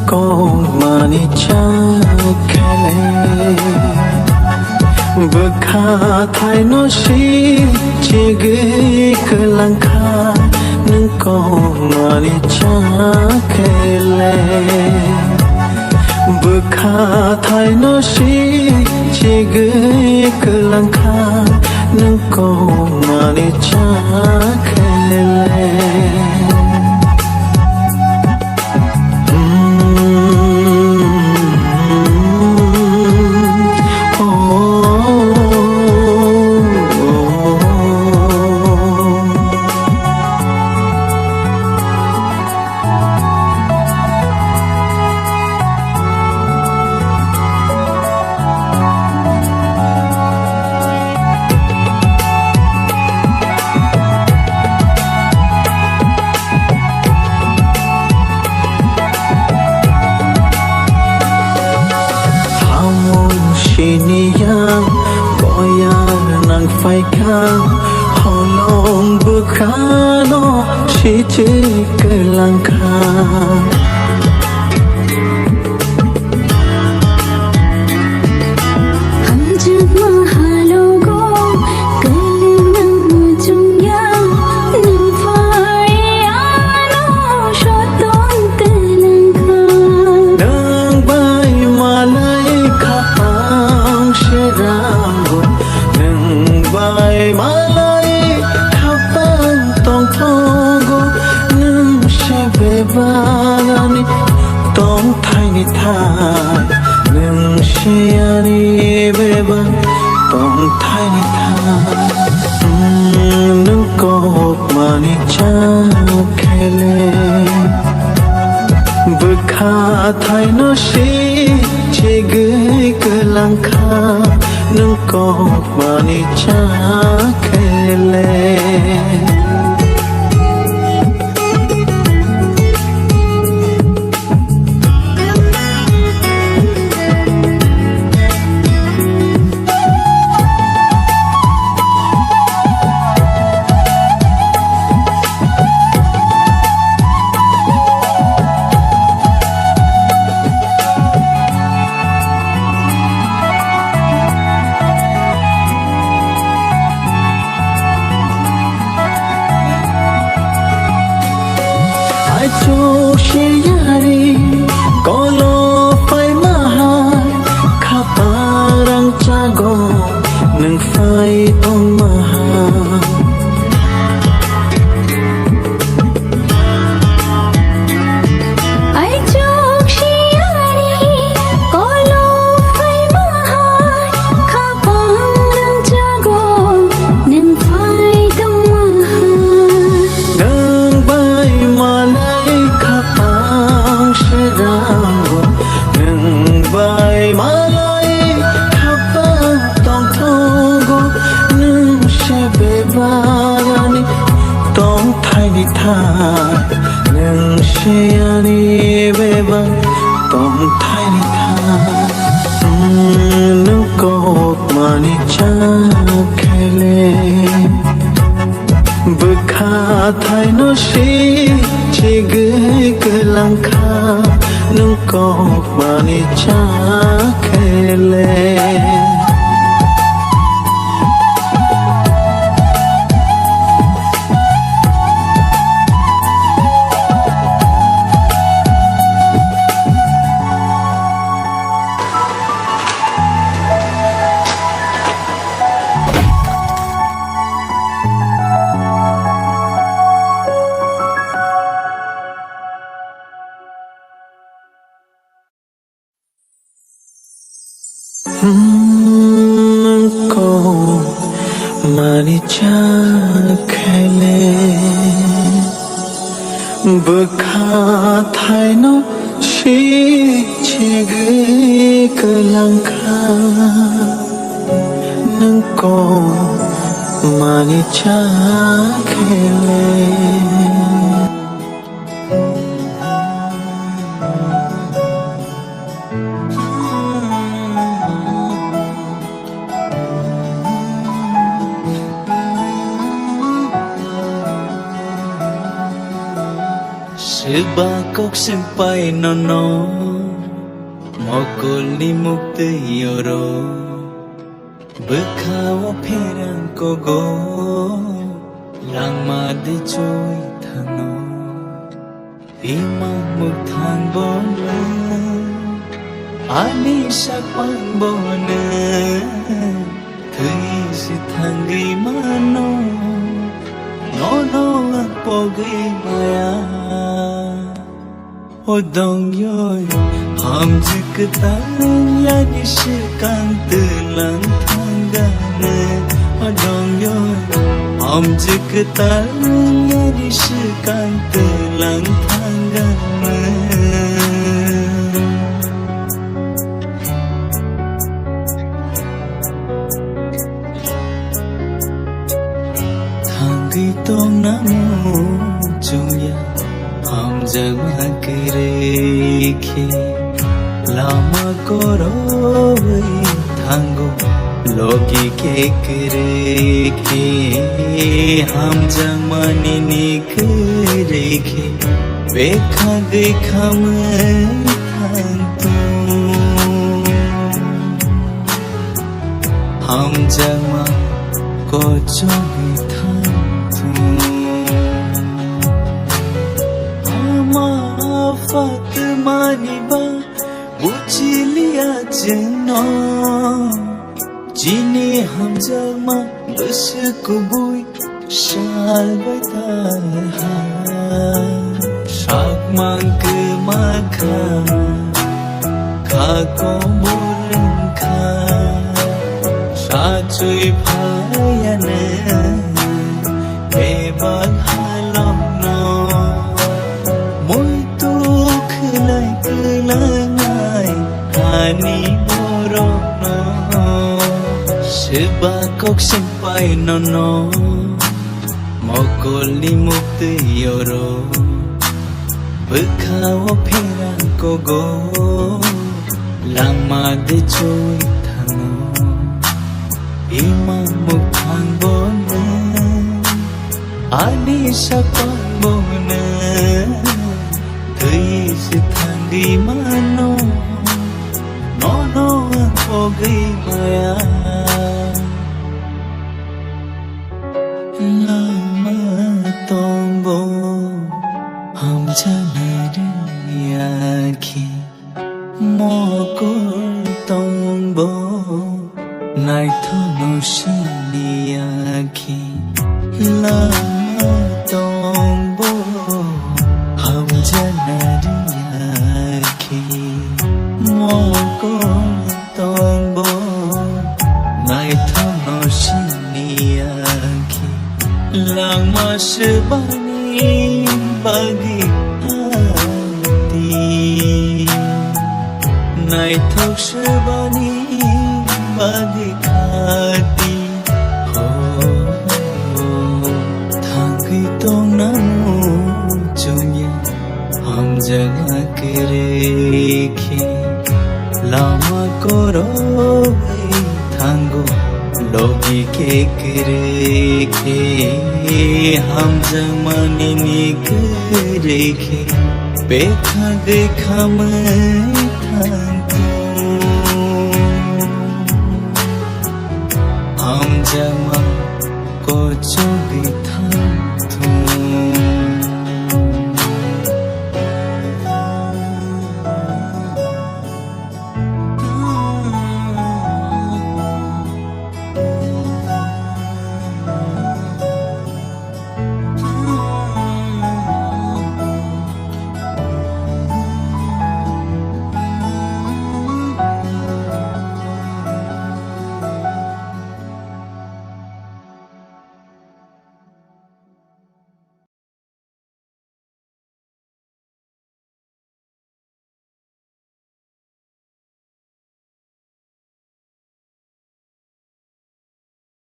con mani cha khele bkha thai no shi chige kalang kha nung con mani cha khele bkha thai no shi chige kalang kha nung con mani cha khele Yang boyar nang phai khang ho long bu kha no shi chi ke lang kha Bagani tong thai ni thai nung shiani beba tong thai ni thai nung kok mani cha khele bkha thai no shi chige kalang kha nung kok mani cha khele cho shiyari kolo phai mahai khaparang chago nang phai tong mahai bagani tong thai ni thai nung shiani beba tong thai ni thai nung kok mani cha khele bkha thai no shi chige kalang kha nung kok mani cha khele को mani cha khele bkha thai no shi chige kalang kha nung ko mani cha khele Shiba kok simpai nono Mokoli mukti yoro Bekawa perang kogo Langma de joy thano Ima mukthang bona Ani sakpang bona Thui si thangi mano Nono pogi maya O dong yoy Ham jikta ya nishkant lang thangane O dong yoy Ham jikta ya nishkant lang thangane Thangi tong namu juya Ham jama kerekhe Lama koro thango Logi ke kerekhe Ham jama nini kerekhe Bekha dekha mein thanto Ham jama ko chogi thanto Fatmani ba buchiliya jeno Jini ham jama bas kubui shal bata Shak mang ke makha Kha ko murin kha Sha chui phayane Bebag halom no Hani morono Shiba kok simpai nono Mokoli mukti yoro Bekawa perang kogo Langma de joy thano Ima mukthang bona Ani sakpang bona Thui si thangi mano Nono pogi maya Lama tombo Ham janari yakhi Mokol tombo Nai thono shini yakhi Lama tombo Ham janari yakhi Mokol tombo Nai thono shini yakhi Langma shibani bagi ati Nai thok shibani bagi khati Thangi tong namu junya Ham jaga kerekhe Lama koro thango Logi ke kerekhe Ham jamani ni kerekhe Bekha dekha mein thango Ham jama ko chogi